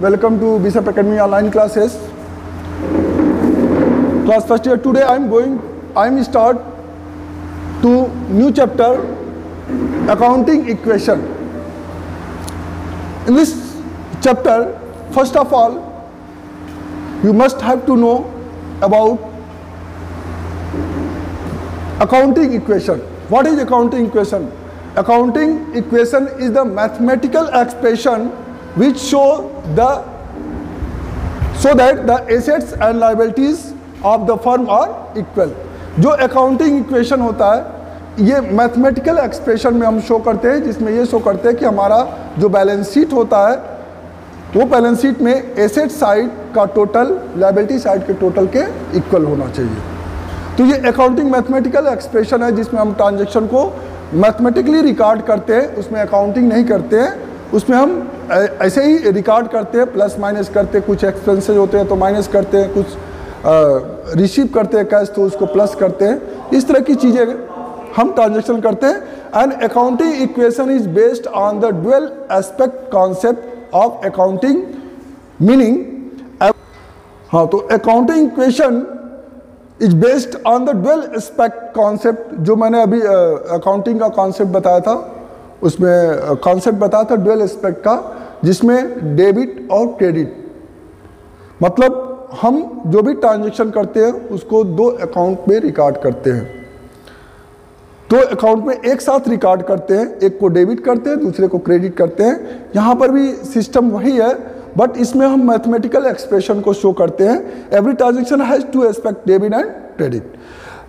Welcome to BSEP Academy online classes. Class first year. Today I am start to new chapter, accounting equation. In this chapter, first of all, you must have to know about accounting equation. What is accounting equation? Accounting equation is the mathematical expression which show that the assets and liabilities of the firm are equal. जो accounting equation होता है ये mathematical expression में हम show करते हैं, जिसमें ये शो करते हैं कि हमारा जो बैलेंस शीट होता है वो बैलेंस शीट में एसेट साइड का टोटल लायबिलिटी साइड के टोटल के इक्वल होना चाहिए। तो ये अकाउंटिंग मैथमेटिकल एक्सप्रेशन है जिसमें हम ट्रांजैक्शन को मैथमेटिकली रिकॉर्ड करते हैं, उसमें अकाउंटिंग नहीं करते हैं। उसमें हम ऐसे ही रिकॉर्ड करते हैं, प्लस माइनस करते हैं, कुछ एक्सपेंसेस होते हैं तो माइनस करते हैं, कुछ रिसीव करते हैं कैश तो उसको प्लस करते हैं। इस तरह की चीज़ें हम ट्रांजैक्शन करते हैं। And accounting equation is based on the dual aspect concept of accounting meaning. हाँ, तो accounting equation is based on the dual aspect concept. जो मैंने अभी अकाउंटिंग का कॉन्सेप्ट बताया था, उसमें कॉन्सेप्ट बताया था ड्यूअल एस्पेक्ट का, जिसमें डेबिट और क्रेडिट, मतलब हम जो भी ट्रांजैक्शन करते हैं उसको दो अकाउंट में रिकॉर्ड करते हैं। दो अकाउंट में एक साथ रिकॉर्ड करते हैं, एक को डेबिट करते हैं, दूसरे को क्रेडिट करते हैं। यहाँ पर भी सिस्टम वही है, बट इसमें हम मैथमेटिकल एक्सप्रेशन को शो करते हैं। Every transaction has two aspect, debit and credit.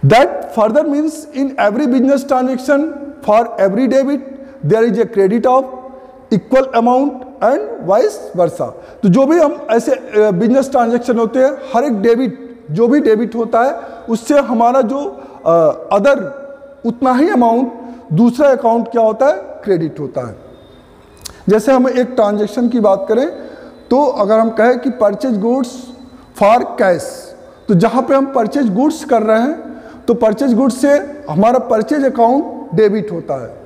That further means in every business transaction for every debit there is a credit of equal amount and vice versa. तो जो भी हम ऐसे business transaction होते हैं, हर एक डेबिट, जो भी डेबिट होता है उससे हमारा जो अदर उतना ही अमाउंट दूसरा अकाउंट क्या होता है, क्रेडिट होता है। जैसे हम एक ट्रांजैक्शन की बात करें तो अगर हम कहें कि परचेज गुड्स फॉर कैश, तो जहाँ पे हम परचेज गुड्स कर रहे हैं तो परचेज गुड्स से हमारा परचेज अकाउंट डेबिट होता है।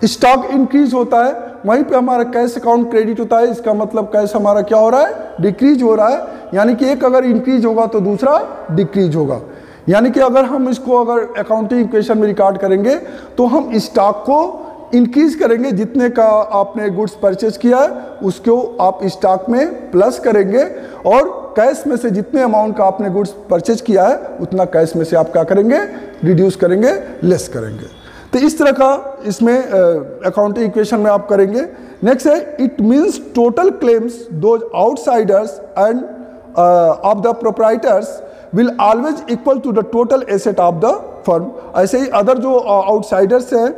स्टॉक इंक्रीज होता है, वहीं पे हमारा कैश अकाउंट क्रेडिट होता है। इसका मतलब कैश हमारा क्या हो रहा है, डिक्रीज हो रहा है। यानी कि एक अगर इंक्रीज होगा तो दूसरा डिक्रीज होगा। यानी कि अगर हम इसको अगर अकाउंटिंग इक्वेशन में रिकॉर्ड करेंगे तो हम स्टॉक को इंक्रीज करेंगे, जितने का आपने गुड्स परचेज किया है उसको आप स्टॉक में प्लस करेंगे, और कैश में से जितने अमाउंट का आपने गुड्स परचेज किया है उतना कैश में से आप क्या करेंगे, रिड्यूस करेंगे, लेस करेंगे। तो इस तरह का इसमें अकाउंटिंग इक्वेशन में आप करेंगे। नेक्स्ट है it means total claims those outsiders and of the proprietors will always equal to the total asset of the firm. ऐसे ही अदर जो आउटसाइडर्स हैं,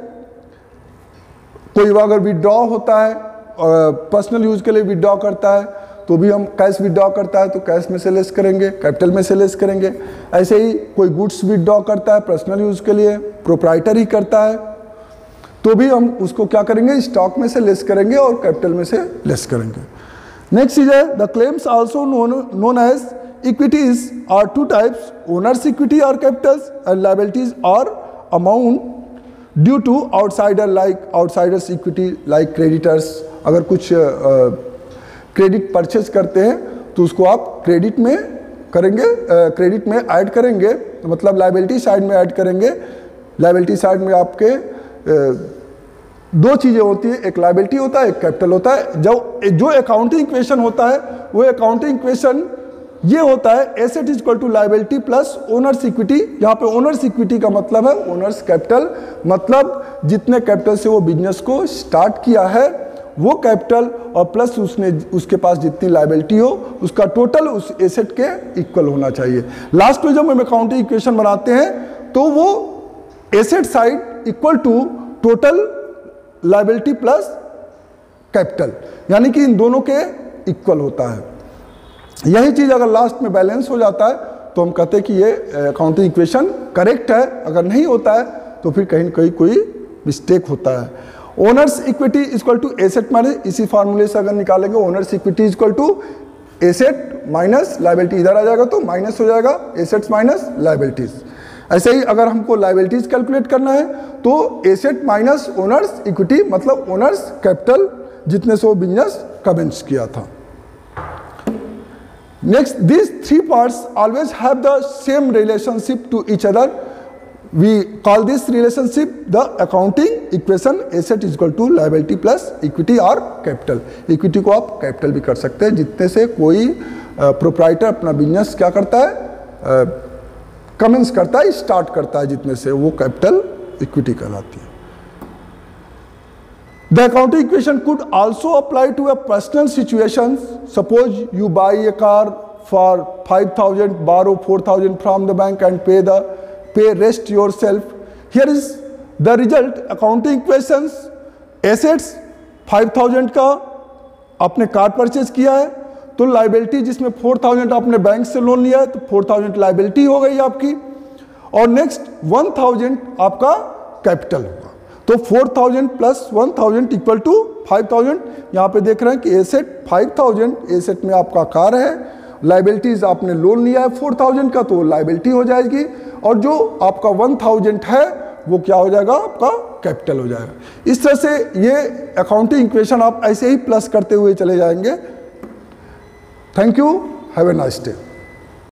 कोई अगर विड्रॉ होता है, पर्सनल यूज के लिए विड्रॉ करता है तो भी हम कैश विड्रॉ करता है तो कैश में से लेस करेंगे, कैपिटल में से लेस करेंगे। ऐसे ही कोई गुड्स विड्रॉ करता है पर्सनल यूज के लिए, प्रोप्राइटर ही करता है तो भी हम उसको क्या करेंगे, स्टॉक में से लेस करेंगे और कैपिटल में से लेस करेंगे। Next is the claims also known as equities are two types, owners equity और कैपिटल्स, एंड लायबिलिटीज और amount due to outsider like outsiders equity like creditors. अगर कुछ क्रेडिट परचेज करते हैं तो उसको आप क्रेडिट में करेंगे, क्रेडिट में ऐड करेंगे, मतलब लायबिलिटी साइड में ऐड करेंगे। लायबिलिटी साइड में आपके दो चीज़ें होती है, एक लायबिलिटी होता है, एक कैपिटल होता है। जो अकाउंटिंग इक्वेशन होता है वो अकाउंटिंग इक्वेशन ये होता है asset is equal to liability plus owners equity. यहाँ पे ओनर्स इक्विटी का मतलब है ओनर्स कैपिटल, मतलब जितने कैपिटल से वो बिजनेस को स्टार्ट किया है वो कैपिटल और प्लस उसके पास जितनी लायबिलिटी हो उसका टोटल उस एसेट के इक्वल होना चाहिए। लास्ट में जब हम अकाउंटिंग इक्वेशन बनाते हैं तो वो asset side equal to total liability plus capital, यानी कि इन दोनों के इक्वल होता है। यही चीज़ अगर लास्ट में बैलेंस हो जाता है तो हम कहते हैं कि ये अकाउंटिंग इक्वेशन करेक्ट है। अगर नहीं होता है तो फिर कहीं न कहीं कोई मिस्टेक होता है। Owners equity equal to asset minus, इसी फार्मूले से अगर निकालेंगे owners equity equal to asset minus liability, इधर आ जाएगा तो माइनस हो जाएगा एसेट्स माइनस लायबिलिटीज। ऐसे ही अगर हमको लायबिलिटीज कैलकुलेट करना है तो एसेट माइनस ओनर्स इक्विटी, मतलब ओनर्स कैपिटल जितने से वो बिजनेस कमेंस किया था। Next, these three parts always have the same relationship to each other. We call this relationship the accounting equation asset is equal to liability plus equity or capital. Equity को आप capital भी कर सकते हैं, जितने से कोई प्रोप्राइटर अपना बिजनेस क्या करता है, कमेंस करता है, स्टार्ट करता है, जितने से वो कैपिटल इक्विटी कहलाती है. The accounting equation could also apply to a personal situation. Suppose you buy a car for 5,000, borrow 4,000 from the bank and pay rest yourself. Here is the result. Accounting equations, assets 5,000 का आपने car purchase किया है, तो liability जिसमें 4,000 आपने bank से loan लिया है, तो 4,000 लाइबिलिटी हो गई आपकी, और नेक्स्ट 1,000 आपका कैपिटल होगा. तो 4,000 प्लस 1,000 इक्वल टू 5,000. यहाँ पे देख रहे हैं कि एसेट 5,000, एसेट में आपका कार है, लाइबिलिटीज आपने लोन लिया है 4,000 का, तो लाइबिलिटी हो जाएगी, और जो आपका 1,000 है वो क्या हो जाएगा, आपका कैपिटल हो जाएगा. इस तरह से ये अकाउंटिंग इक्वेशन आप ऐसे ही प्लस करते हुए चले जाएंगे. Thank you, have a nice day.